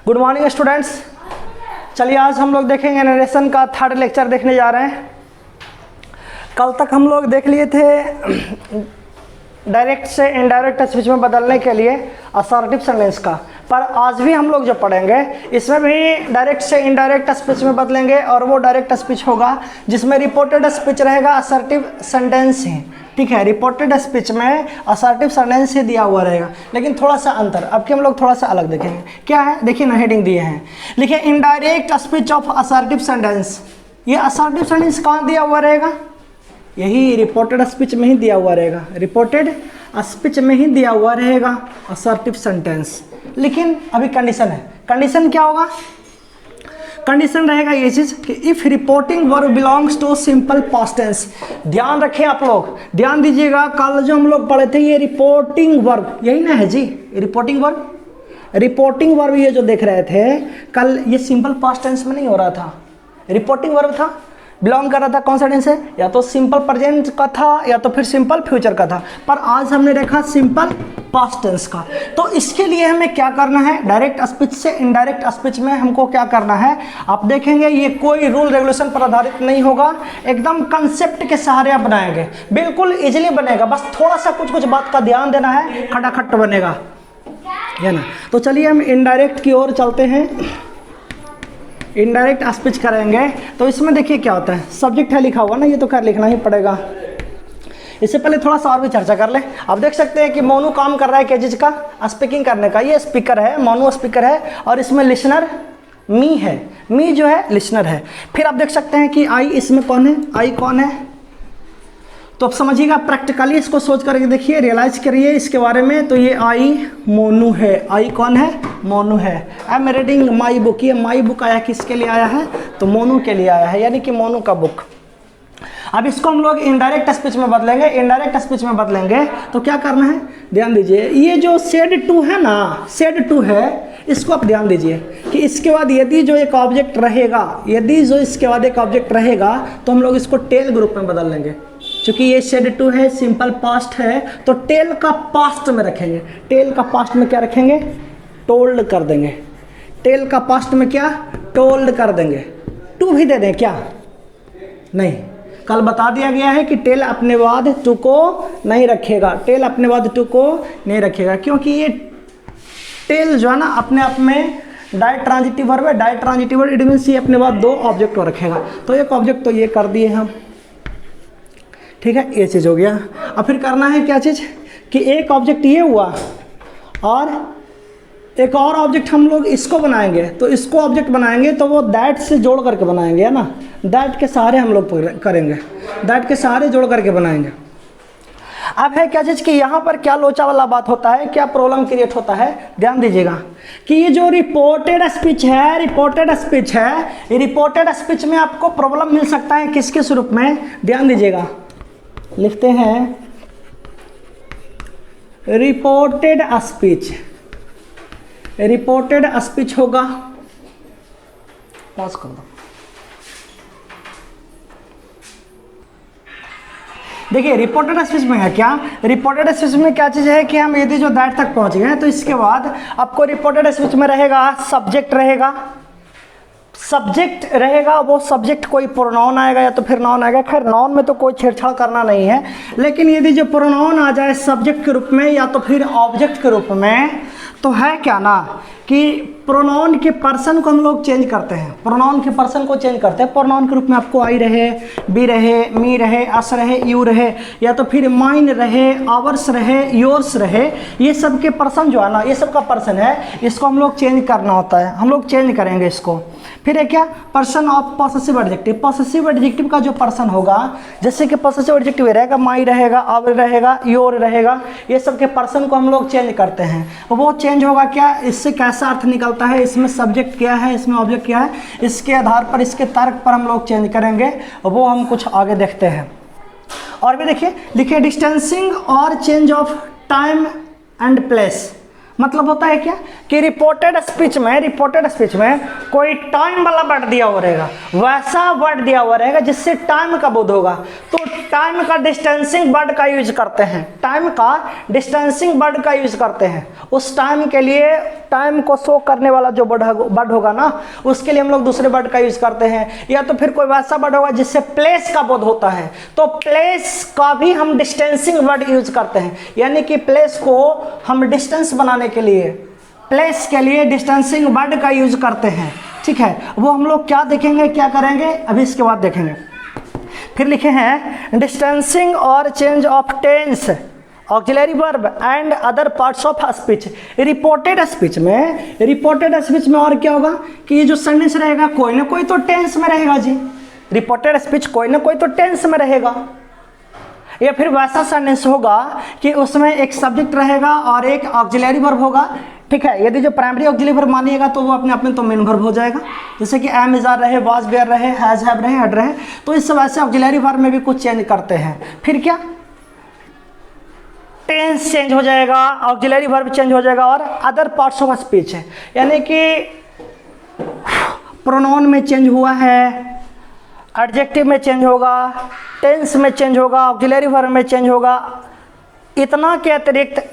Good morning students. चलिए आज हम लोग देखेंगे नरेशन का थर्ड लेक्चर देखने जा रहे हैं। कल तक हम लोग देख लिए थे डायरेक्ट से इनडायरेक्ट स्पीच में बदलने के लिए असर्टिव सेंटेंस का, पर आज भी हम लोग जो पढ़ेंगे इसमें भी डायरेक्ट से इनडायरेक्ट स्पीच में बदलेंगे और वो डायरेक्ट स्पीच होगा जिसमें रिपोर्टेड स्पीच रहेगा, असर्टिव सेंटेंस ही। ठीक है, रिपोर्टेड स्पीच में असर्टिव सेंटेंस ही दिया हुआ रहेगा, लेकिन थोड़ा सा अंतर। अब कि हम लोग थोड़ा सा अलग देखेंगे। क्या है देखिए ना, हेडिंग दिए हैं, लिखिए indirect speech of assertive sentence. ये असर्टिव सेंटेंस कहाँ दिया हुआ रहेगा? यही रिपोर्टेड स्पीच में ही दिया हुआ रहेगा, रिपोर्टेड स्पीच में ही दिया हुआ रहेगा असर्टिव सेंटेंस। लेकिन अभी कंडीशन है। कंडीशन क्या होगा? कंडीशन रहेगा ये चीज कि if reporting verb belongs to simple past tense. ध्यान रखें आप लोग, ध्यान दीजिएगा। कल जो हम लोग पढ़े थे ये रिपोर्टिंग वर्ब, यही ना है जी, रिपोर्टिंग वर्ब। रिपोर्टिंग वर्ब ये जो देख रहे थे कल, ये सिंपल पास्ट टेंस में नहीं हो रहा था, रिपोर्टिंग वर्ब था। बिलोंग कर रहा था कौन सा टेंस है? या तो सिंपल प्रेजेंट का था या तो फिर सिंपल फ्यूचर का था, पर आज हमने देखा सिंपल पास्ट टेंस का। तो इसके लिए हमें क्या करना है? डायरेक्ट स्पीच से इनडायरेक्ट स्पीच में हमको क्या करना है आप देखेंगे। ये कोई रूल रेगुलेशन पर आधारित नहीं होगा, एकदम कंसेप्ट के सहारे आप बनाएंगे, बिल्कुल इजीली बनेगा। बस थोड़ा सा कुछ कुछ बात का ध्यान देना है, खटाखट बनेगा, है ना। तो चलिए हम इनडायरेक्ट की ओर चलते हैं। इनडायरेक्ट स्पीच करेंगे तो इसमें देखिए क्या होता है। सब्जेक्ट है लिखा हुआ ना, ये तो खैर लिखना ही पड़ेगा। इससे पहले थोड़ा सा और भी चर्चा कर ले। आप देख सकते हैं कि मोनू काम कर रहा है क्या चीज़ का? स्पीकिंग करने का। ये स्पीकर है, मोनू स्पीकर है, और इसमें लिसनर मी है। मी जो है लिसनर है। फिर आप देख सकते हैं कि आई इसमें कौन है? आई कौन है? तो आप समझिएगा, प्रैक्टिकली इसको सोच करके देखिए, रियलाइज करिए इसके बारे में। तो ये आई मोनू है। आई कौन है? मोनू है। I am reading my book. ये माई बुक आया किसके लिए आया है? तो मोनू के लिए आया है, यानी कि मोनू का बुक। अब इसको हम लोग इनडायरेक्ट स्पीच में बदलेंगे। इनडायरेक्ट स्पीच में बदलेंगे तो क्या करना है? ध्यान दीजिए, ये जो सेड टू है ना, सेड टू है, इसको आप ध्यान दीजिए कि इसके बाद यदि जो एक ऑब्जेक्ट रहेगा, यदि जो इसके बाद एक ऑब्जेक्ट रहेगा तो हम लोग इसको टेल ग्रुप में बदल लेंगे। क्योंकि ये सेड टू है, सिंपल पास्ट है, तो टेल का पास्ट में रखेंगे। टेल का पास्ट में क्या रखेंगे? टोल्ड कर देंगे। टेल का पास्ट में क्या? टोल्ड कर देंगे। टू भी दे दें क्या? नहीं, कल बता दिया गया है कि टेल अपने बाद टू को नहीं रखेगा। टेल अपने बाद टू को नहीं रखेगा, क्योंकि ये टेल जो है ना अपने आप में डायरेक्ट ट्रांजिटिव वर्ब है। Direct transitive verb it means ये अपने बाद दो ऑब्जेक्ट को रखेगा। तो एक ऑब्जेक्ट तो ये कर दिए हम, ठीक है, ये चीज़ हो गया। अब फिर करना है क्या चीज़ कि एक ऑब्जेक्ट ये हुआ और एक और ऑब्जेक्ट हम लोग इसको बनाएंगे। तो इसको ऑब्जेक्ट बनाएंगे तो वो दैट से जोड़ करके बनाएंगे, है ना। दैट के सहारे हम लोग करेंगे, दैट के सहारे जोड़ करके बनाएंगे। अब है क्या चीज़ कि यहाँ पर क्या लोचा वाला बात होता है, क्या प्रॉब्लम क्रिएट होता है? ध्यान दीजिएगा कि ये जो रिपोर्टेड स्पीच है, रिपोर्टेड स्पीच है, ये रिपोर्टेड स्पीच में आपको प्रॉब्लम मिल सकता है किसके स्वरूप में? ध्यान दीजिएगा, लिखते हैं रिपोर्टेड स्पीच। रिपोर्टेड स्पीच होगा, पॉज कर दो। देखिए रिपोर्टेड स्पीच में है क्या? रिपोर्टेड स्पीच में क्या चीज़ है कि हम यदि जो दैट तक पहुंच गए तो इसके बाद आपको रिपोर्टेड स्पीच में रहेगा सब्जेक्ट रहेगा। सब्जेक्ट रहेगा, वो सब्जेक्ट कोई प्रोनाउन आएगा या तो फिर नाउन आएगा। खैर नाउन में तो कोई छेड़छाड़ करना नहीं है, लेकिन यदि जो प्रोनाउन आ जाए सब्जेक्ट के रूप में या तो फिर ऑब्जेक्ट के रूप में, तो है क्या ना कि प्रोनाउन के पर्सन को हम लोग चेंज करते हैं। प्रोनाउन के पर्सन को चेंज करते हैं। प्रोनाउन के रूप में आपको आई रहे, बी रहे, मी रहे, अस रहे, यू रहे, या तो फिर माइन रहे, आवर्स रहे, योर्स रहे। ये सब के पर्सन जो है ना, ये सब का पर्सन है, इसको हम लोग चेंज करना होता है। हम लोग चेंज करेंगे इसको। फिर है क्या? Person of possessive adjective. Possessive adjective का जो पर्सन होगा, जैसे कि पॉसेसिव एडजेक्टिव रहेगा, माई रहेगा, आवर रहेगा, योर रहेगा, ये सब के पर्सन को हम लोग चेंज करते हैं। वो चेंज होगा क्या? इससे कैसा अर्थ निकलता है, इसमें सब्जेक्ट क्या है, इसमें ऑब्जेक्ट क्या है, इसके आधार पर, इसके तर्क पर हम लोग चेंज करेंगे। वो हम कुछ आगे देखते हैं। और भी देखिए, लिखिए डिस्टेंसिंग और change of time and place. मतलब होता है क्या कि रिपोर्टेड स्पीच में कोई टाइम वाला वर्ड दिया हुआ रहेगा, वैसा वर्ड दिया हुआ रहेगा जिससे टाइम का बोध होगा, तो टाइम का डिस्टेंसिंग वर्ड का यूज करते हैं, टाइम का डिस्टेंसिंग वर्ड का यूज करते हैं। उस टाइम के लिए टाइम को शो करने वाला जो वर्ड होगा ना, उसके लिए हम लोग दूसरे वर्ड का यूज करते हैं। या तो फिर कोई वैसा वर्ड होगा जिससे प्लेस का बोध होता है, तो प्लेस का भी हम डिस्टेंसिंग वर्ड यूज करते हैं, यानी कि प्लेस को हम डिस्टेंस बनाने के लिए, प्लेस के लिए डिस्टेंसिंग वर्ड का यूज करते हैं। ठीक है, वो हम लोग क्या देखेंगे, क्या करेंगे, अभी इसके बाद देखेंगे। फिर लिखे हैं डिस्टेंसिंग और change of tense, auxiliary verb and other parts of speech. Reported speech में और क्या होगा कि ये जो सेंटेंस रहेगा कोई ना कोई तो टेंस में रहेगा जी। रिपोर्टेड स्पीच कोई ना कोई तो टेंस में रहेगा, या फिर वैसा सेंटेंस होगा कि उसमें एक सब्जेक्ट रहेगा और एक ऑक्सिलरी वर्ब होगा। ठीक है, यदि जो प्राइमरी ऑक्सिलरी वर्ब मानिएगा तो वो अपने आप में तो मेन वर्ब हो जाएगा, जैसे कि एम इज आर रहे, वाज वेयर रहे, हैज हैव रहे, हैड रहे, तो इस वैसे ऑक्सिलरी वर्ब में भी कुछ चेंज करते हैं। फिर क्या, टेंस चेंज हो जाएगा, ऑक्सिलरी वर्ब चेंज हो जाएगा, और अदर पार्ट्स ऑफ स्पीच है, यानी कि प्रोनाउन में चेंज हुआ है, एडजेक्टिव में चेंज होगा, टेंस में चेंज होगा, ऑक्सिलरी वर्ब में चेंज होगा। इतना के अतिरिक्त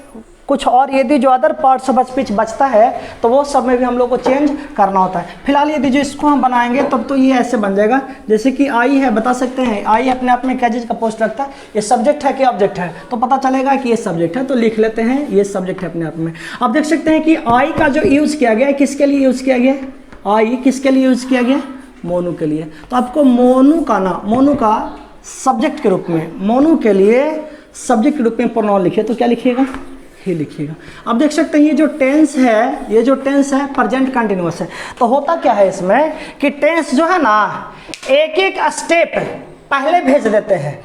कुछ और यदि जो अदर पार्ट्स ऑफ स्पीच बचता है तो वो सब में भी हम लोग को चेंज करना होता है। फिलहाल यदि जो इसको हम बनाएंगे तब तो ये ऐसे बन जाएगा, जैसे कि आई है, बता सकते हैं आई अपने आप में क्या चीज़ का पोस्ट रखता है, ये सब्जेक्ट है कि ऑब्जेक्ट है, तो पता चलेगा कि ये सब्जेक्ट है, तो लिख लेते हैं ये सब्जेक्ट है अपने आप में। अब देख सकते हैं कि आई का जो यूज़ किया गया है किसके लिए यूज़ किया गया, आई किसके लिए यूज़ किया गया, मोनू के लिए। तो आपको मोनू का सब्जेक्ट के रूप में, मोनू के लिए सब्जेक्ट के रूप में प्रोनाउन लिखिए, तो क्या लिखिएगा, ही लिखिएगा। अब देख सकते हैं ये जो टेंस है प्रेजेंट कंटिन्यूअस है। तो होता क्या है इसमें कि टेंस जो है ना एक एक स्टेप पहले भेज देते हैं।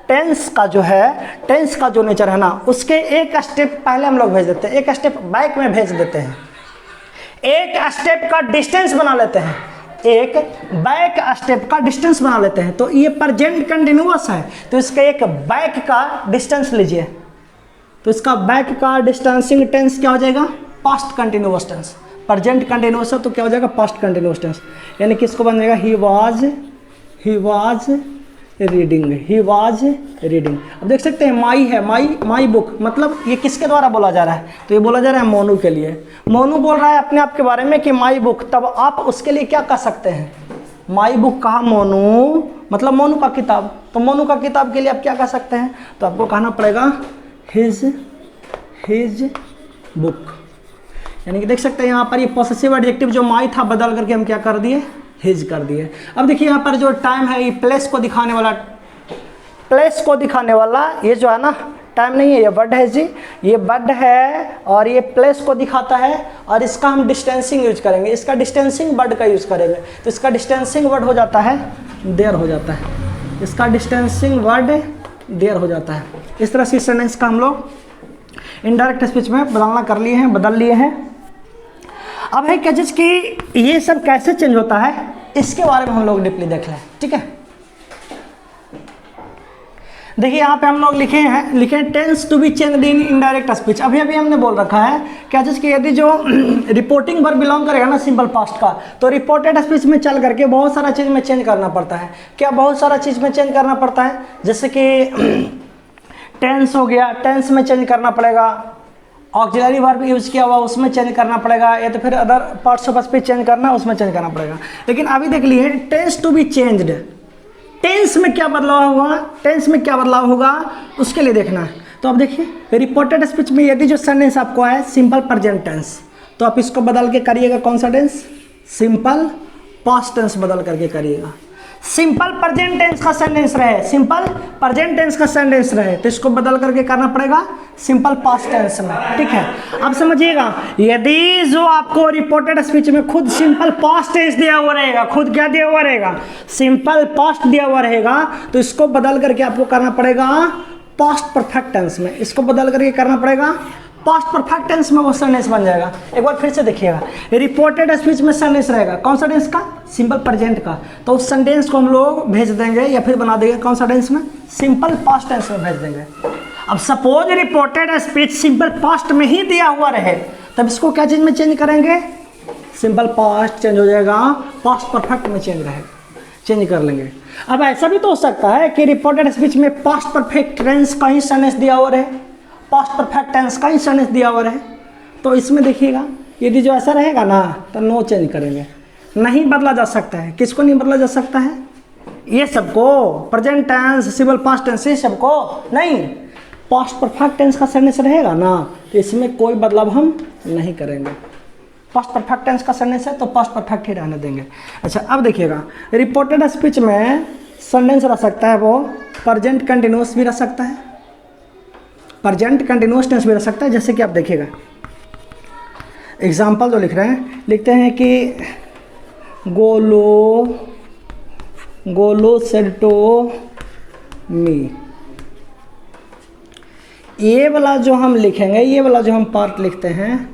टेंस का जो नेचर है ना उसके एक स्टेप पहले हम लोग भेज देते हैं, एक स्टेप बैक में भेज देते हैं, एक स्टेप का डिस्टेंस बना लेते हैं, एक बैक स्टेप का डिस्टेंस बना लेते हैं। तो ये प्रेजेंट कंटिन्यूअस है तो इसका एक बैक का डिस्टेंस लीजिए, तो इसका बैक का डिस्टेंसिंग टेंस क्या हो जाएगा, past continuous tense. Present continuous है तो क्या हो जाएगा, पास्ट कंटिन्यूअस टेंस, यानी कि इसको बन जाएगा ही वाज रीडिंग। अब देख सकते हैं माई है, माई बुक, मतलब ये किसके द्वारा बोला जा रहा है, तो ये बोला जा रहा है मोनू के लिए। मोनू बोल रहा है अपने आप के बारे में कि माई बुक, तब आप उसके लिए क्या कह सकते हैं, माई बुक कहा मोनू, मतलब मोनू का किताब, तो मोनू का किताब के लिए आप क्या कह सकते हैं, तो आपको कहना पड़ेगा हिज बुक। यानी कि देख सकते हैं यहाँ पर ये पॉसेसिव एडजेक्टिव जो माई था बदल करके हम क्या कर दिए, हिज कर दिए। अब देखिए यहाँ पर जो टाइम है ये प्लेस को दिखाने वाला ये जो है ना टाइम नहीं है, ये वर्ड है जी, ये वर्ड है और ये प्लेस को दिखाता है, और इसका हम डिस्टेंसिंग यूज करेंगे, इसका डिस्टेंसिंग वर्ड का यूज करेंगे, तो इसका डिस्टेंसिंग वर्ड हो जाता है देयर हो जाता है, इसका डिस्टेंसिंग वर्ड देयर हो जाता है। इस तरह से सेंटेंस का हम लोग इनडायरेक्ट स्पीच में बदल लिए हैं। अब है क्या चीज़ कि ये सब कैसे चेंज होता है इसके बारे में हम लोग डीपली देख लें। ठीक है, देखिए यहाँ पे हम लोग लिखे tense to be changed in indirect speech. अभी हमने बोल रखा है क्या चीज़ कि यदि जो रिपोर्टिंग वर्ब बिलोंग करेगा ना सिंपल पास्ट का, तो रिपोर्टेड स्पीच में चल करके बहुत सारा चीज़ में चेंज करना पड़ता है। क्या बहुत सारा चीज़ में चेंज करना पड़ता है, जैसे कि टेंस हो गया, टेंस में चेंज करना पड़ेगा, ऑक्सिलरी वर्ब यूज किया हुआ उसमें चेंज करना पड़ेगा, या तो फिर other parts of speech change करना उसमें चेंज करना पड़ेगा। लेकिन अभी देख लिए tense to be changed, tense में क्या बदलाव होगा उसके लिए देखना है। तो अब देखिए रिपोर्टेड स्पीच में यदि जो सेंटेंस आपको है सिंपल प्रेजेंट टेंस, तो आप इसको बदल के करिएगा कौन सा टेंस, सिंपल पास्ट टेंस बदल करके करिएगा। सिंपल प्रेजेंट टेंस का सेंटेंस रहे तो इसको बदल करके करना पड़ेगा सिंपल पास्ट टेंस में। ठीक है, अब समझिएगा यदि जो आपको रिपोर्टेड स्पीच में खुद सिंपल पास्ट टेंस दिया हुआ रहेगा, खुद क्या दिया हुआ रहेगा, सिंपल पास्ट दिया हुआ रहेगा, तो इसको बदल करके आपको करना पड़ेगा पास्ट परफेक्ट टेंस में, इसको बदल करके करना पड़ेगा पास्ट परफेक्ट टेंस में, वो सेंटेंस बन जाएगा। एक बार फिर से देखिएगा, रिपोर्टेड स्पीच में सेंटेंस रहेगा कौन सा टेंस का, सिंपल प्रेजेंट का, तो उस सेंटेंस को हम लोग भेज देंगे या फिर बना देंगे कौन सा टेंस में, सिंपल पास्ट टेंस में भेज देंगे। अब suppose reported speech simple past में ही दिया हुआ रहे तब इसको क्या चीज़ में चेंज करेंगे, सिंपल पास्ट चेंज हो जाएगा, पास्ट परफेक्ट में चेंज रहेगा, चेंज कर लेंगे। अब ऐसा भी तो हो सकता है कि रिपोर्टेड स्पीच में पास्ट परफेक्ट टेंस का ही सेंटेंस दिया हुआ है, पास्ट परफेक्ट टेंस का ही सेंटेंस दिया हुआ है, तो इसमें देखिएगा यदि जो ऐसा रहेगा ना तो नो चेंज करेंगे, नहीं बदला जा सकता है। किसको नहीं बदला जा सकता है, ये सबको, present tense, simple past tense, ये सबको नहीं। पास्ट परफेक्ट टेंस का सेंटेंस रहेगा ना तो इसमें कोई बदलाव हम नहीं करेंगे। पास्ट परफेक्ट टेंस का सेंटेंस है तो पास्ट परफेक्ट ही रहने देंगे। अच्छा अब देखिएगा, रिपोर्टेड स्पीच में सेंटेंस रह सकता है वो प्रेजेंट कंटिन्यूअस भी रह सकता है, प्रेजेंट कंटिन्यूअस टेंस भी रह सकता है। जैसे कि आप देखिएगा एग्जाम्पल जो लिख रहे हैं, लिखते हैं कि गोलो सेड टू मी। ये वाला जो हम लिखेंगे, ये वाला जो हम पार्ट लिखते हैं,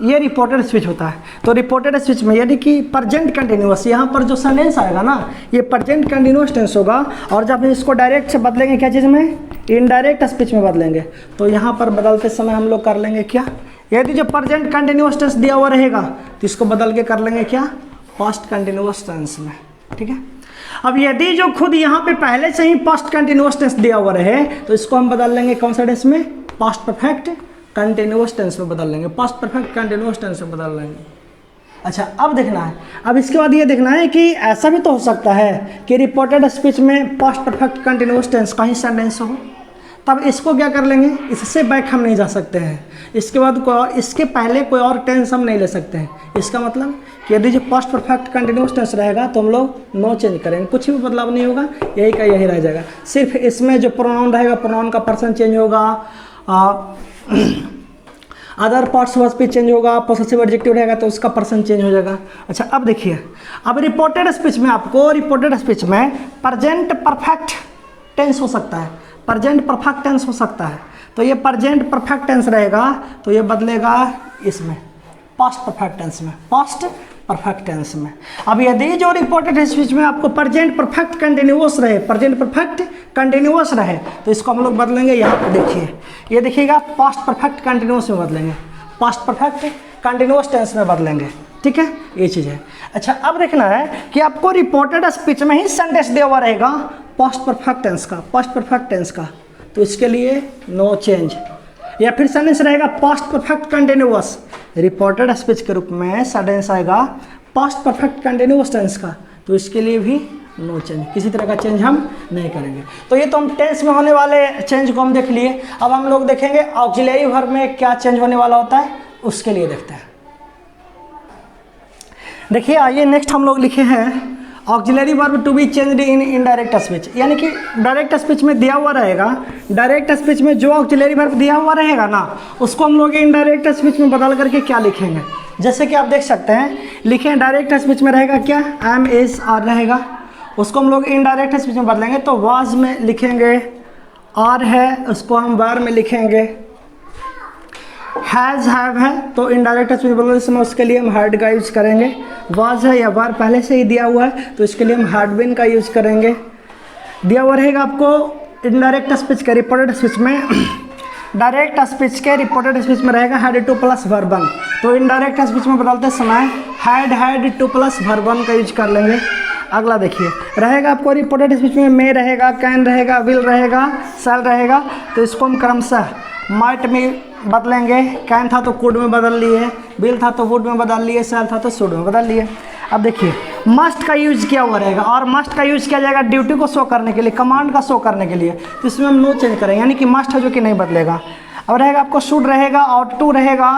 ये रिपोर्टेड स्पीच होता है। तो रिपोर्टेड स्पीच में यानी कि प्रेजेंट कंटिन्यूअस, यहाँ पर जो सेंटेंस आएगा ना ये प्रेजेंट कंटिन्यूअस टेंस होगा, और जब इसको डायरेक्ट से बदलेंगे क्या चीज़ में, इनडायरेक्ट स्पीच में बदलेंगे, तो यहाँ पर बदलते समय हम लोग कर लेंगे क्या, यदि जो प्रेजेंट कंटिन्यूअस टेंस दिया हुआ रहेगा तो इसको बदल के कर लेंगे क्या, पास्ट कंटिन्यूअस टेंस में। ठीक है, अब यदि जो खुद यहाँ पे पहले से ही पास्ट कंटिन्यूअस टेंस दिया हुआ रहे तो इसको हम बदल लेंगे कौन सा टेंस में, पास्ट परफेक्ट कंटिन्यूअस टेंस में बदल लेंगे, पास्ट परफेक्ट कंटिन्यूअस टेंस में बदल लेंगे। अच्छा अब देखना है, अब इसके बाद ये देखना है कि ऐसा भी तो हो सकता है कि रिपोर्टेड स्पीच में पास्ट परफेक्ट कंटिन्यूअस टेंस का ही सेंटेंस हो, तब इसको क्या कर लेंगे, इससे बैक हम नहीं जा सकते हैं, इसके बाद कोई और, इसके पहले कोई और टेंस हम नहीं ले सकते हैं। इसका मतलब कि यदि जो पास्ट परफेक्ट कंटिन्यूअस टेंस रहेगा तो हम लोग नो चेंज करेंगे, कुछ भी बदलाव नहीं होगा, यही का यही रह जाएगा। सिर्फ इसमें जो प्रोनाउन रहेगा, प्रोनाउन का पर्सन चेंज होगा, other parts of speech change होगा, पोसेसिव एडजेक्टिव रहेगा तो उसका पर्सन चेंज हो जाएगा। अच्छा अब देखिए, अब रिपोर्टेड स्पीच में आपको, रिपोर्टेड स्पीच में प्रेजेंट परफेक्ट टेंस हो सकता है, प्रेजेंट परफेक्ट टेंस हो सकता है, तो ये प्रेजेंट परफेक्ट टेंस रहेगा तो ये बदलेगा इसमें पास्ट परफेक्ट टेंस में, पास्ट परफेक्ट टेंस में। अब यदि जो रिपोर्टेड स्पीच में आपको प्रेजेंट परफेक्ट कंटिन्यूअस रहे, प्रेजेंट परफेक्ट कंटिन्यूअस रहे तो इसको हम लोग बदलेंगे, यहाँ पे देखिए, ये देखिएगा पास्ट परफेक्ट कंटिन्यूअस में बदलेंगे, पास्ट परफेक्ट कंटिन्यूअस टेंस में बदलेंगे। ठीक है, ये चीज़ है। अच्छा अब देखना है कि आपको रिपोर्टेड स्पीच में ही सेंटेंस दिया हुआ रहेगा पास्ट परफेक्ट टेंस का, पास्ट परफेक्ट टेंस का, तो इसके लिए नो चेंज, या फिर सेंटेंस रहेगा past perfect continuous, reported speech के रूप में सेंटेंस आएगा पास्ट परफेक्ट कंटिन्यूअस टेंस का, तो इसके लिए भी नो चेंज, किसी तरह का चेंज हम नहीं करेंगे। तो ये तो हम टेंस में होने वाले चेंज को हम देख लिए। अब हम लोग देखेंगे ऑक्सिलरी वर्ब में क्या चेंज होने वाला होता है, उसके लिए देखते हैं। देखिए आइए नेक्स्ट हम लोग लिखे हैं auxiliary verb to be changed in indirect speech, यानी कि डायरेक्ट स्पीच में दिया हुआ रहेगा, डायरेक्ट स्पीच में जो ऑक्सिलरी वर्ब दिया हुआ रहेगा ना उसको हम लोग इनडायरेक्ट स्पीच में बदल करके क्या लिखेंगे। जैसे कि आप देख सकते हैं, लिखें डायरेक्ट स्पीच में रहेगा क्या, एम इज आर रहेगा, उसको हम लोग इनडायरेक्ट स्पीच में बदलेंगे तो वाज में लिखेंगे आर है, उसको हम वार में लिखेंगे, हैज़ हैव है तो इनडायरेक्ट स्पीच बदलने समय उसके लिए हम हैड का यूज करेंगे, वाज है या वार पहले से ही दिया हुआ है तो इसके लिए हम हैड बीन का यूज करेंगे। दिया हुआ रहेगा आपको इनडायरेक्ट स्पीच के रिपोर्टेड स्पीच में, डायरेक्ट स्पीच के रिपोर्टेड स्पीच में रहेगा had to plus verb one, तो इनडायरेक्ट स्पीच में बदलते समय had to plus verb one का यूज कर लेंगे। अगला देखिए रहेगा आपको रिपोर्टेड स्पीच में मे रहेगा, कैन रहेगा, विल रहेगा, शैल रहेगा, तो इसको हम क्रमशः माइट में बदलेंगे, कैन था तो कुड में बदल लिए, विल था तो वुड में बदल लिए, शैल था तो शुड में बदल लिए। अब देखिए मस्ट का यूज किया हुआ रहेगा, और मस्ट का यूज किया जाएगा ड्यूटी को शो करने के लिए, कमांड का शो करने के लिए, तो इसमें हम नो चेंज करेंगे, यानी कि मस्ट है जो कि नहीं बदलेगा। अब रहेगा आपको शुड रहेगा और टू रहेगा,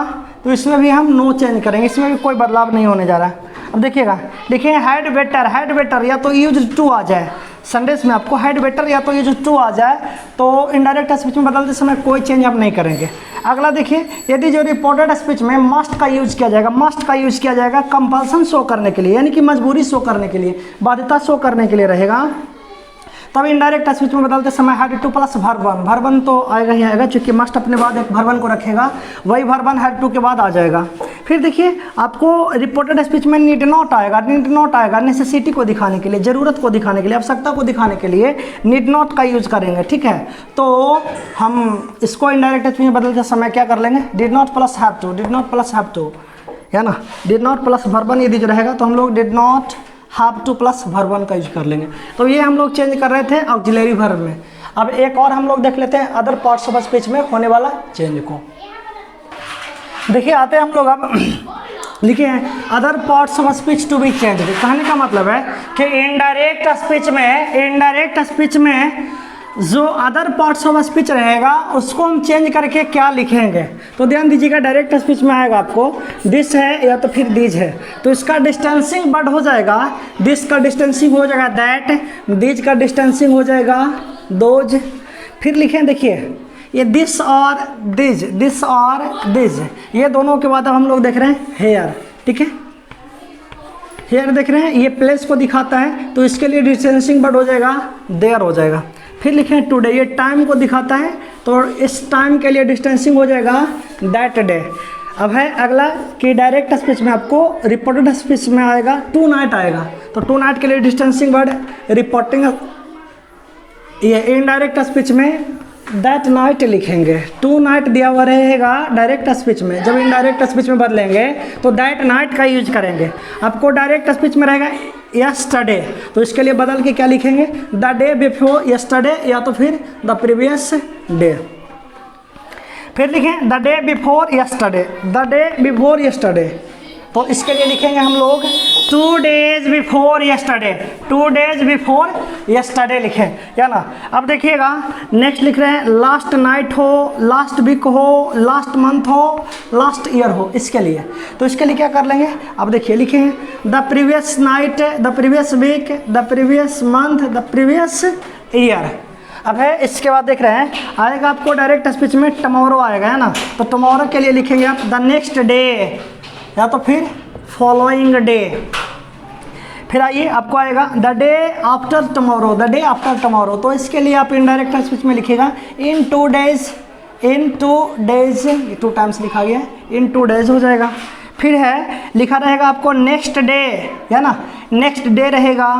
तो इसमें भी हम नो चेंज करेंगे, इसमें भी कोई बदलाव नहीं होने जा रहा। अब देखिएगा, देखिए हैड बेटर या तो यूज टू आ जाए, सेंटेंस में आपको हैड बेटर या तो यूज टू आ जाए तो इनडायरेक्ट स्पीच में बदलते समय कोई चेंज हम नहीं करेंगे। अगला देखिए, यदि जो रिपोर्टेड स्पीच में मस्ट का यूज किया जाएगा, मस्ट का यूज किया जाएगा कंपल्सन शो करने के लिए, यानी कि मजबूरी शो करने के लिए, बाध्यता शो करने के लिए रहेगा, तब इनडायरेक्ट स्पीच में बदलते समय had to plus verb one, verb one तो आएगा ही आएगा, चूंकि मस्ट अपने बाद एक वर्ब वन को रखेगा, वही वर्ब वन हैड टू के बाद आ जाएगा। फिर देखिए आपको रिपोर्टेड स्पीच में नीड नॉट आएगा। नीड नॉट आएगा नेसेसिटी को दिखाने के लिए, ज़रूरत को दिखाने के लिए, आवश्यकता को दिखाने के लिए नीड नॉट का यूज़ करेंगे, ठीक है। तो हम इसको इनडायरेक्ट स्पीच में बदलते समय क्या कर लेंगे, did not plus have to, did not plus have to, है ना। Did not plus verb one यदि जो रहेगा तो हम लोग did not have to plus verb one का यूज कर लेंगे। तो ये हम लोग चेंज कर रहे थे ऑक्सिलरी वर्ब में। अब एक और हम लोग देख लेते हैं अदर पार्ट्स ऑफ स्पीच में होने वाला चेंज को। देखिए आते हैं हम लोग, अब लिखे हैं other parts of speech to be change. कहने का मतलब है कि इनडायरेक्ट स्पीच में जो अदर पार्ट्स ऑफ स्पीच रहेगा उसको हम चेंज करके क्या लिखेंगे। तो ध्यान दीजिएगा, डायरेक्ट स्पीच में आएगा आपको दिस है या तो फिर दीज है, तो इसका डिस्टेंसिंग वर्ड हो जाएगा, दिस का डिस्टेंसिंग हो जाएगा दैट, दीज का डिस्टेंसिंग हो जाएगा दोज। फिर लिखें, देखिए ये दिस और दिज, दिस और दिज, ये दोनों के बाद अब हम लोग देख रहे हैं हेयर, ठीक है। हेयर देख रहे हैं, ये प्लेस को दिखाता है तो इसके लिए डिस्टेंसिंग वर्ड हो जाएगा देयर हो जाएगा। फिर लिखें टुडे, ये टाइम को दिखाता है तो इस टाइम के लिए डिस्टेंसिंग हो जाएगा दैट डे। अब है अगला कि डायरेक्ट स्पीच में आपको रिपोर्टेड स्पीच में आएगा टू नाइट आएगा, तो टू नाइट के लिए डिस्टेंसिंग वर्ड रिपोर्टिंग। ये इनडायरेक्ट स्पीच में दैट नाइट लिखेंगे, टू नाइट दिया हुआ रहेगा डायरेक्ट स्पीच में। जब इनडायरेक्ट स्पीच में बदलेंगे तो दैट नाइट का यूज करेंगे। आपको डायरेक्ट स्पीच में रहेगा यस्टरडे, तो इसके लिए बदल के क्या लिखेंगे, द डे बिफोर यस्टरडे या तो फिर द प्रीवियस डे। फिर लिखें the day before yesterday, the day before yesterday, तो इसके लिए लिखेंगे हम लोग 2 days before yesterday, 2 days before yesterday लिखें, या ना। अब देखिएगा नेक्स्ट लिख रहे हैं लास्ट नाइट हो, लास्ट वीक हो, लास्ट मंथ हो, लास्ट ईयर हो, इसके लिए तो इसके लिए क्या कर लेंगे। अब देखिए लिखें the previous night, the previous week, the previous month, the previous year. अब है इसके बाद देख रहे हैं आएगा आपको डायरेक्ट स्पीच में टमोरो आएगा, है ना। तो टमोरो के लिए लिखेंगे आप द नेक्स्ट डे या तो फिर फॉलोइंग डे। फिर आइए आपको आएगा the day after tomorrow, the day after tomorrow, तो इसके लिए आप इनडायरेक्ट स्पीच में लिखेगा इन 2 days, इन 2 days, ये 2 टाइम्स लिखा गया है, इन 2 days हो जाएगा। फिर है लिखा रहेगा आपको नेक्स्ट डे, है ना, नेक्स्ट डे रहेगा,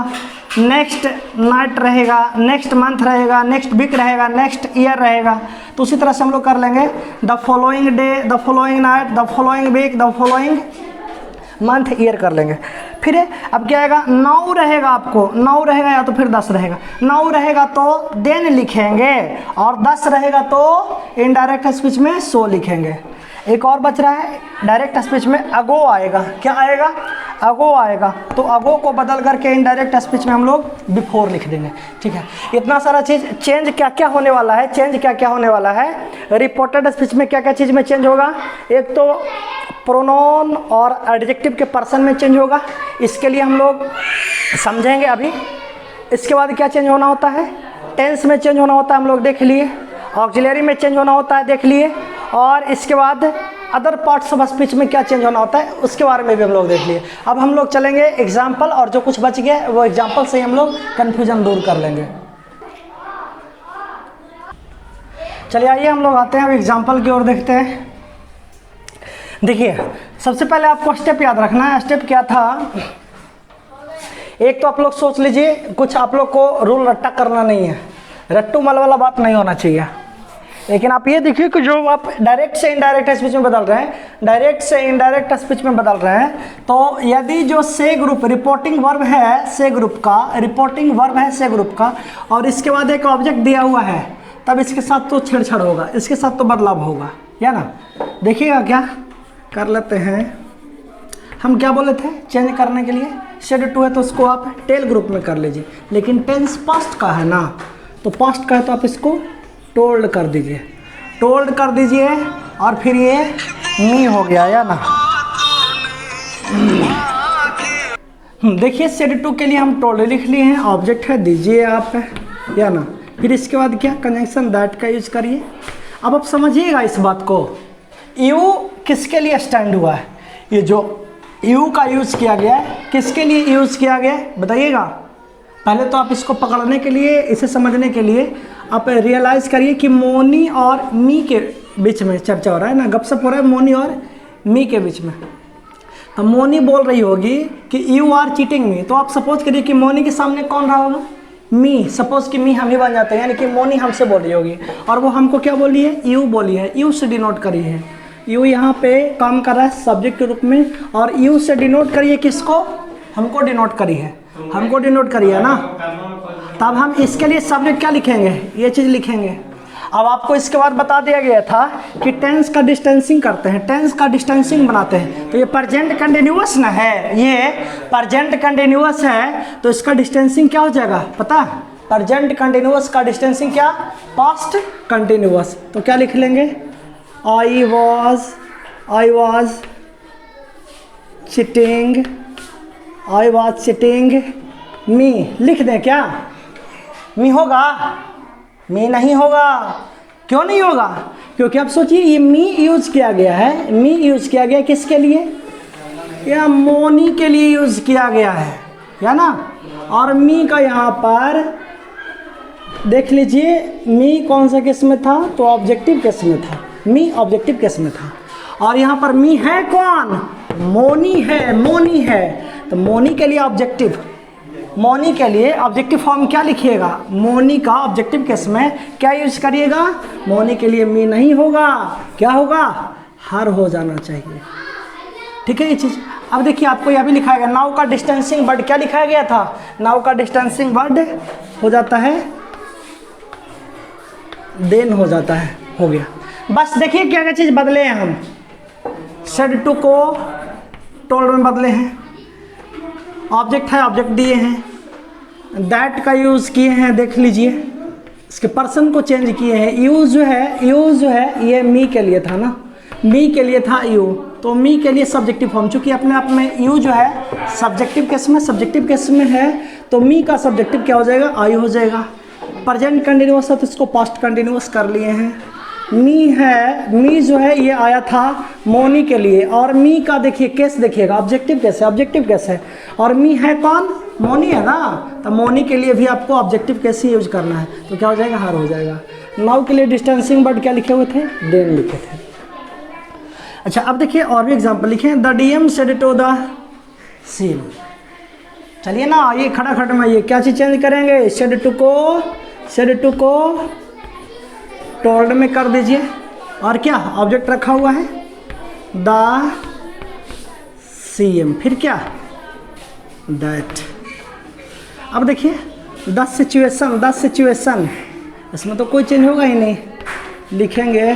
नेक्स्ट नाइट रहेगा, नेक्स्ट मंथ रहेगा, नेक्स्ट वीक रहेगा, नेक्स्ट ईयर रहेगा। तो उसी तरह से हम लोग कर लेंगे the following day, the following night, the following week, the following month, year कर लेंगे। फिर अब क्या आएगा, नाउ रहेगा, आपको नाउ रहेगा या तो फिर 10 रहेगा। नाउ रहेगा तो देन लिखेंगे और 10 रहेगा तो इनडायरेक्ट स्पीच में सो लिखेंगे। एक और बच रहा है डायरेक्ट स्पीच में अगो आएगा, क्या आएगा, अगो आएगा, तो अगो को बदल करके इनडायरेक्ट स्पीच में हम लोग बिफोर लिख देंगे, ठीक है। इतना सारा चीज़ चेंज क्या क्या होने वाला है, चेंज क्या क्या होने वाला है रिपोर्टेड स्पीच में, क्या क्या चीज़ में चेंज होगा। एक तो प्रोनाउन और एडजेक्टिव के पर्सन में चेंज होगा, इसके लिए हम लोग समझेंगे अभी। इसके बाद क्या चेंज होना होता है, टेंस में चेंज होना होता है, हम लोग देख लिए। ऑक्सिलरी में चेंज होना होता है, देख लिए। और इसके बाद अदर पार्ट्स ऑफ स्पीच में क्या चेंज होना होता है उसके बारे में भी हम लोग देख लिए। अब हम लोग चलेंगे एग्जाम्पल, और जो कुछ बच गया वो एग्जाम्पल से ही हम लोग कन्फ्यूजन दूर कर लेंगे। चलिए आइए हम लोग आते हैं अब एग्जाम्पल की ओर, देखते हैं। देखिए सबसे पहले आपको स्टेप याद रखना है। स्टेप क्या था, एक तो आप लोग सोच लीजिए, कुछ आप लोग को रूल रट्टा करना नहीं है, रट्टू मल वाला बात नहीं होना चाहिए। लेकिन आप ये देखिए कि जो आप डायरेक्ट से इनडायरेक्ट स्पीच में बदल रहे हैं, डायरेक्ट से इनडायरेक्ट स्पीच में बदल रहे हैं, तो यदि जो से ग्रुप रिपोर्टिंग वर्ब है से ग्रुप का, रिपोर्टिंग वर्ब है से ग्रुप का, और इसके बाद एक ऑब्जेक्ट दिया हुआ है, तब इसके साथ तो छेड़छाड़ होगा, इसके साथ तो बदलाव होगा, या ना। देखिएगा क्या कर लेते हैं हम, क्या बोले थे चेंज करने के लिए, शेड टू है तो उसको आप टेल ग्रुप में कर लीजिए। लेकिन टेंस पास्ट का है ना, तो पास्ट का है तो आप इसको टोल्ड कर दीजिए, टोल्ड कर दीजिए, और फिर ये मी हो गया, या ना। देखिए सेड टू के लिए हम टोल्ड लिख लिए हैं, ऑब्जेक्ट है दीजिए आप, या ना। फिर इसके बाद क्या कंजंक्शन दैट का यूज करिए। अब आप समझिएगा इस बात को, यू किसके लिए स्टैंड हुआ है, ये जो यू का यूज़ किया गया है किसके लिए यूज़ किया गया है बताइएगा। पहले तो आप इसको पकड़ने के लिए, इसे समझने के लिए आप रियलाइज़ करिए कि मोनी और मी के बीच में चर्चा हो रहा है ना, गपशप हो रहा है मोनी और मी के बीच में। तो मोनी बोल रही होगी कि यू आर चीटिंग मी, तो आप सपोज करिए कि मोनी के सामने कौन रहा होगा, मी। सपोज कि मी हम ही बन जाते हैं, यानी कि मोनी हमसे बोल रही होगी और वो हमको क्या बोली है, यू बोली है, यू से डिनोट करी है। यू यहाँ पे काम कर रहा है सब्जेक्ट के रूप में, और यू से डिनोट करिए किसको, हमको डिनोट करी है, हमको डिनोट करी है ना। तब हम इसके लिए सब्जेक्ट क्या लिखेंगे, ये चीज़ लिखेंगे। अब आपको इसके बाद बता दिया गया था कि टेंस का डिस्टेंसिंग करते हैं, टेंस का डिस्टेंसिंग बनाते हैं। तो ये प्रेजेंट कंटिन्यूअस ना है, ये प्रेजेंट कंटिन्यूअस है, तो इसका डिस्टेंसिंग क्या हो जाएगा पता है, प्रेजेंट कंटिन्यूअस का डिस्टेंसिंग क्या, पास्ट कंटिन्यूअस। तो क्या लिख लेंगे, I was cheating, I was cheating me, लिख दें क्या, मी होगा, मी नहीं होगा। क्यों नहीं होगा, क्योंकि आप सोचिए ये मी यूज किया गया है, मी यूज किया गया किसके लिए, या मोनी के लिए यूज किया गया है ना। और मी का यहाँ पर देख लीजिए, मी कौन सा केस में था, तो ऑब्जेक्टिव केस में था, मी ऑब्जेक्टिव केस में था। और यहाँ पर मी है कौन, मोनी है, मोनी है, तो मोनी के लिए ऑब्जेक्टिव, मोनी के लिए ऑब्जेक्टिव फॉर्म क्या लिखिएगा, मोनी का ऑब्जेक्टिव केस में क्या यूज करिएगा, मोनी के लिए मी नहीं होगा, क्या होगा, हर हो जाना चाहिए। ठीक है ये चीज़। अब देखिए आपको यह भी लिखाया गया, नाउ का डिस्टेंसिंग वर्ड क्या लिखाया गया था, नाउ का डिस्टेंसिंग वर्ड हो जाता है देन, हो जाता है, हो गया। बस देखिए क्या क्या चीज़ बदले हैं हम, सेड टू को टोल्ड में बदले हैं, ऑब्जेक्ट है ऑब्जेक्ट दिए हैं, दैट का यूज़ किए हैं, देख लीजिए इसके पर्सन को चेंज किए हैं। यूज़ जो है ये मी के लिए था ना, मी के लिए था यू, तो मी के लिए सब्जेक्टिव फॉर्म, चूँकि अपने आप में यू जो है सब्जेक्टिव केस में है, तो मी का सब्जेक्टिव क्या हो जाएगा, आई हो जाएगा। प्रेजेंट कंटिन्यूअस है तो इसको पास्ट कंटिन्यूअस कर लिए हैं। मी है, मी जो है ये आया था मोनी के लिए, और मी का देखिए केस देखिएगा, ऑब्जेक्टिव केस है, और मी है कौन, मोनी है ना, तो मोनी के लिए भी आपको ऑब्जेक्टिव केस ही यूज करना है, तो क्या हो जाएगा, हर हो जाएगा। नाउ के लिए डिस्टेंसिंग वर्ड क्या लिखे हुए थे, देन लिखे थे। अच्छा अब देखिए और भी एग्जाम्पल लिखे, the DM said to the CM. चलिए ना, ये खड़ा में ये क्या चीज़ चेंज करेंगे, सेड टू को टोल्ड में कर दीजिए, और क्या ऑब्जेक्ट रखा हुआ है द सीएम, फिर क्या दैट। अब देखिए द सिचुएशन, इसमें तो कोई चेंज होगा ही नहीं, लिखेंगे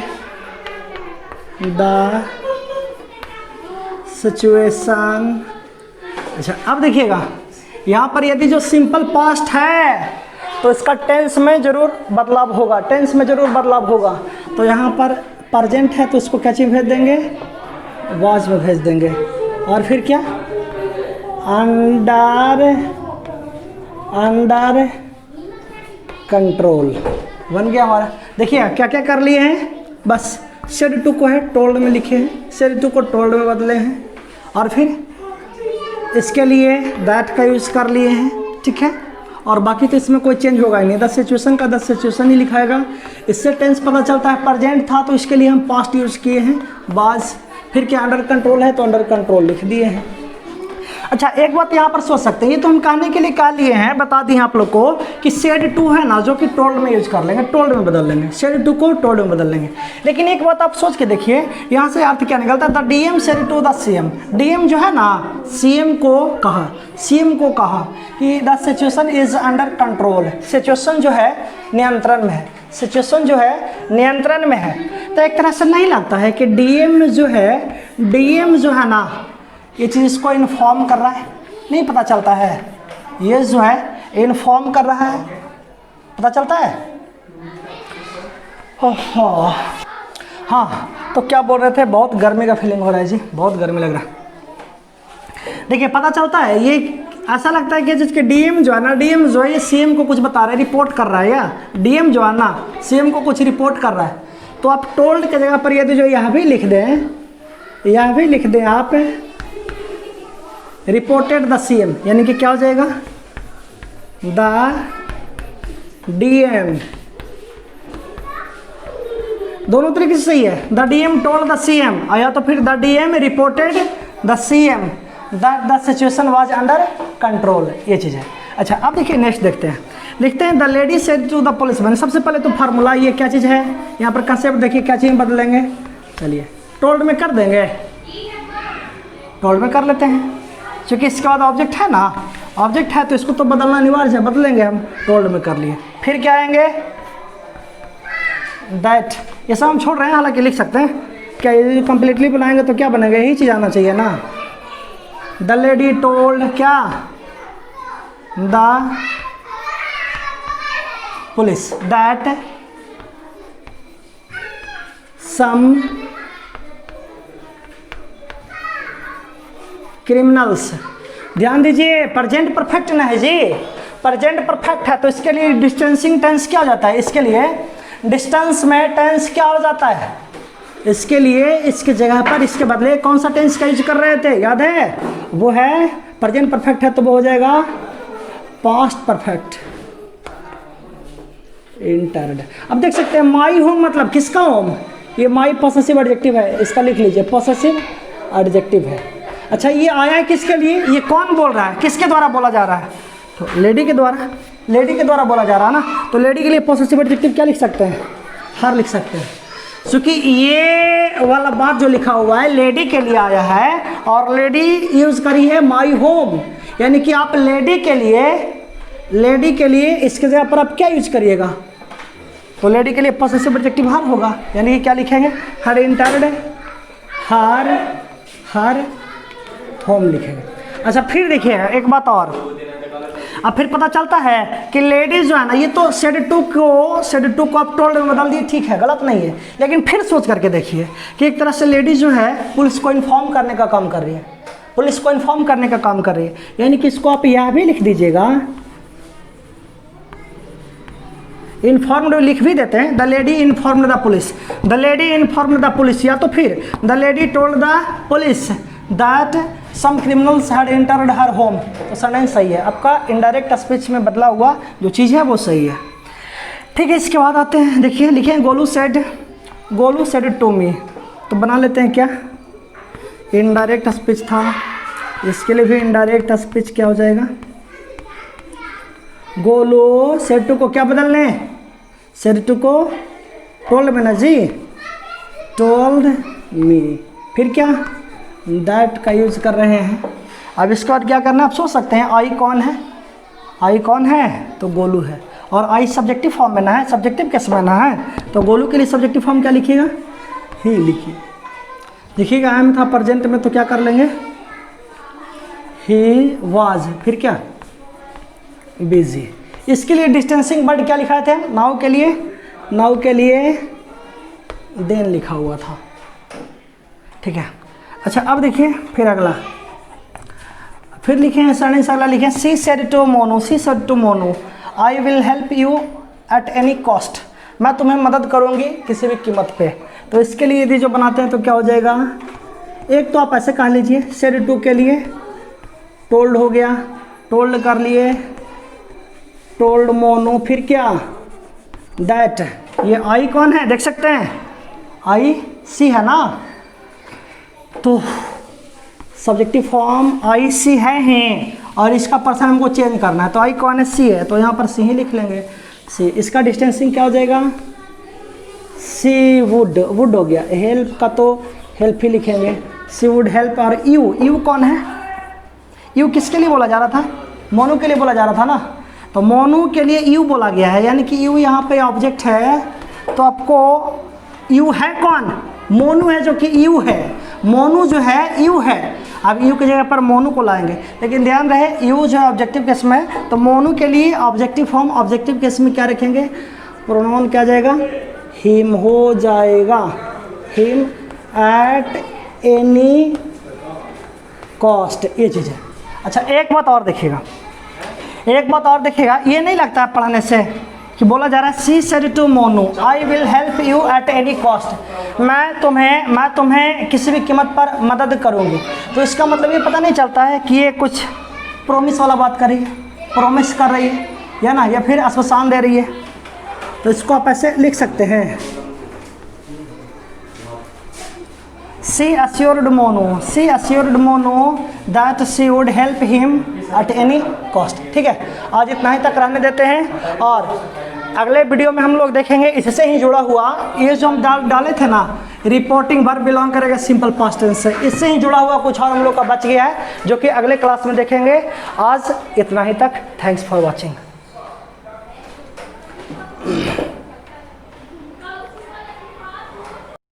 द सिचुएशन। अच्छा अब देखिएगा यहाँ पर यदि जो सिंपल पास्ट है तो इसका टेंस में जरूर बदलाव होगा, तो यहाँ पर प्रेजेंट है तो इसको क्या चीज़ भेज देंगे, वाज में भेज देंगे, और फिर क्या अंडर कंट्रोल बन गया हमारा। देखिए क्या क्या कर लिए हैं, बस सेड टू को है टोल्ड में लिखे हैं, सेड टू को टोल्ड में बदले हैं, और फिर इसके लिए दैट का यूज़ कर लिए हैं, ठीक है। और बाकी तो इसमें कोई चेंज होगा ही नहीं, द सिचुएशन का द सिचुएशन ही लिखाएगा। इससे टेंस पता चलता है प्रेजेंट था तो इसके लिए हम पास्ट यूज़ किए हैं, बाज। फिर क्या अंडर कंट्रोल है तो अंडर कंट्रोल लिख दिए हैं। अच्छा एक बात यहाँ पर सोच सकते हैं, ये तो हम कहने के लिए कह लिए हैं, बता दिए आप लोग को कि सेड टू है ना, जो कि टोल्ड में यूज कर लेंगे, टोल्ड में बदल लेंगे, सेड टू को टोल्ड में बदल लेंगे। लेकिन एक बात आप सोच के देखिए, यहाँ से अर्थ क्या निकलता है, the DM said to the CM. DM जो है ना सीएम को कहा कि the situation is under control, situation जो है नियंत्रण में है, सिचुएशन जो है नियंत्रण में है। तो एक तरह से नहीं लगता है कि डीएम जो है ना ये चीज़ इसको इन्फॉर्म कर रहा है, नहीं पता चलता है, ये जो है इन्फॉर्म कर रहा है, पता चलता है। हाँ तो क्या बोल रहे थे, बहुत गर्मी का फीलिंग हो रहा है जी, बहुत गर्मी लग रहा है। देखिए पता चलता है, ये ऐसा लगता है कि जिसके डीएम जो है ये सीएम को कुछ बता रहा है, रिपोर्ट कर रहा है, या डीएम जो है ना सीएम को कुछ रिपोर्ट कर रहा है। तो आप टोल्ड की जगह पर यदि जो यह भी लिख दें आप रिपोर्टेड द सीएम, यानी कि क्या हो जाएगा, द डीएम, दोनों तरीके से सही है। The DM told the CM, या तो फिर the DM reported the CM that the situation was under control, ये चीज़ है। अच्छा अब देखिए नेक्स्ट देखते हैं, लिखते हैं the lady said to the policeman. सबसे पहले तो फार्मूला ये क्या चीज़ है, यहाँ पर कंसेप्ट देखिए क्या चीज़ बदलेंगे। चलिए टोल्ड में कर देंगे, टोल्ड में कर लेते हैं, क्योंकि इसके बाद ऑब्जेक्ट है ना, ऑब्जेक्ट है तो इसको तो बदलना अनिवार्य है, बदलेंगे हम, टोल्ड में कर लिए। फिर क्या आएंगे, दैट, ये सब हम छोड़ रहे हैं, हालांकि लिख सकते हैं। क्या ये कंप्लीटली बनाएंगे तो क्या बनेगा, यही चीज़ आना चाहिए ना। द लेडी टोल्ड क्या, the police that some criminals. ध्यान दीजिए प्रेजेंट परफेक्ट ना है जी, प्रेजेंट परफेक्ट है तो इसके लिए डिस्टेंसिंग टेंस क्या हो जाता है, इसके लिए डिस्टेंस में टेंस क्या हो जाता है, इसके लिए इसके जगह पर इसके बदले कौन सा टेंस का यूज कर रहे थे, याद है, वो है प्रेजेंट परफेक्ट है तो वो हो जाएगा पास्ट परफेक्ट इंटर्ड। अब देख सकते हैं माई होम मतलब किसका होम, ये माई पॉसेसिव एडजेक्टिव है, इसका लिख लीजिए पॉसेसिव एडजेक्टिव है। अच्छा ये आया है किसके लिए, ये कौन बोल रहा है, किसके द्वारा बोला जा रहा है, तो लेडी के द्वारा, लेडी के द्वारा बोला जा रहा है ना, तो लेडी के लिए पॉसेसिव एडजेक्टिव क्या लिख सकते हैं, हर लिख सकते हैं, क्योंकि ये वाला बात जो लिखा हुआ है लेडी के लिए आया है और लेडी यूज करी है माई होम, यानी कि आप लेडी के लिए इसके जगह पर आप क्या यूज करिएगा, तो लेडी के लिए पॉसेसिव एडजेक्टिव हर होगा, यानी कि क्या लिखेंगे, हर इंटर्ड, हर होम लिखेंगे। अच्छा फिर देखिए एक बात और, अब फिर पता चलता है कि लेडीज जो है ना, ये तो सेड टू को आप टोल्ड में बदल दिए, ठीक है, गलत नहीं है, लेकिन फिर सोच करके देखिए कि एक तरह से लेडीज जो है पुलिस को इन्फॉर्म करने का काम कर रही है, पुलिस को इन्फॉर्म करने का काम कर रही है, यानी कि इसको आप यह भी लिख दीजिएगा, इन्फॉर्म्ड लिख भी देते हैं, the lady informed the police, the lady informed the police, या तो फिर the lady told the police that some criminals had entered her home, तो सेंटेंस सही है, आपका इनडायरेक्ट स्पीच में बदला हुआ जो चीज़ है वो सही है। ठीक है, इसके बाद आते हैं, देखिए लिखे हैं गोलू सेड टू मी, तो बना लेते हैं क्या, इनडायरेक्ट स्पीच था, इसके लिए भी इनडायरेक्ट स्पीच क्या हो जाएगा, गोलू सेड टू को क्या बदलने, सेड टू को टोल्ड में ना जी, टोल्ड मी, फिर क्या दैट का यूज कर रहे हैं। अब इसके बाद क्या करना है, आप सोच सकते हैं आई कौन है, तो गोलू है, और आई सब्जेक्टिव फॉर्म में ना है, सब्जेक्टिव केस में ना है, तो गोलू के लिए सब्जेक्टिव फॉर्म क्या लिखिएगा, ही लिखिए, लिखिएगा आई था प्रेजेंट में तो क्या कर लेंगे, ही वाज, फिर क्या बिजी। इसके लिए डिस्टेंसिंग वर्ड क्या लिखाए थे, नाउ के लिए देन लिखा हुआ था, ठीक है। अच्छा अब देखिए फिर अगला, फिर लिखे हैं सेंटेंस अगला लिखे हैं, she said to Monu I will help you at any cost, मैं तुम्हें मदद करूंगी किसी भी कीमत पे, तो इसके लिए यदि जो बनाते हैं तो क्या हो जाएगा, एक तो आप ऐसे कह लीजिए, सेड टू के लिए टोल्ड हो गया, टोल्ड कर लिए, टोल्ड मोनू, फिर क्या दैट, ये आई कौन है देख सकते हैं, आई सी है ना, तो सब्जेक्टिव फॉर्म आई सी है और इसका पर्सन हमको चेंज करना है, तो आई कौन है, सी है, तो यहाँ पर सी ही लिख लेंगे, सी। इसका डिस्टेंसिंग क्या हो जाएगा, सी वुड हो गया, हेल्प का तो हेल्प ही लिखेंगे, सी वुड हेल्प, और यू कौन है, यू किसके लिए बोला जा रहा था, मोनू के लिए बोला जा रहा था ना, तो मोनू के लिए यू बोला गया है, यानी कि यू यहाँ पे ऑब्जेक्ट है, तो आपको यू है कौन, मोनू है जो कि यू है, मोनू जो है यू है, अब यू की जगह पर मोनू को लाएंगे, लेकिन ध्यान रहे यू जो है ऑब्जेक्टिव केस में, तो मोनू के लिए ऑब्जेक्टिव फॉर्म ऑब्जेक्टिव केस में क्या रखेंगे, प्रोनाउन क्या जाएगा, हिम हो जाएगा, हिम एट एनी कॉस्ट, ये चीज़ है। अच्छा एक बात और देखिएगा, ये नहीं लगता है पढ़ने से कि बोला जा रहा है she said to Monu I will help you at any cost, मैं तुम्हें किसी भी कीमत पर मदद करूंगी, तो इसका मतलब ये पता नहीं चलता है कि ये कुछ प्रोमिस वाला बात कर रही है, प्रोमिस कर रही है या ना, या फिर आश्वासन दे रही है, तो इसको आप ऐसे लिख सकते हैं, सी assured Monu that she would help him at any cost. ठीक है, आज इतना ही तक रहने देते हैं और अगले वीडियो में हम लोग देखेंगे इससे ही जुड़ा हुआ, ये जो हम डाले थे ना रिपोर्टिंग वर्ब बिलोंग करेगा सिंपल पास्ट टेंस से, इससे ही जुड़ा हुआ कुछ और हम लोग का बच गया है जो कि अगले क्लास में देखेंगे। आज इतना ही तक, थैंक्स फॉर वॉचिंग।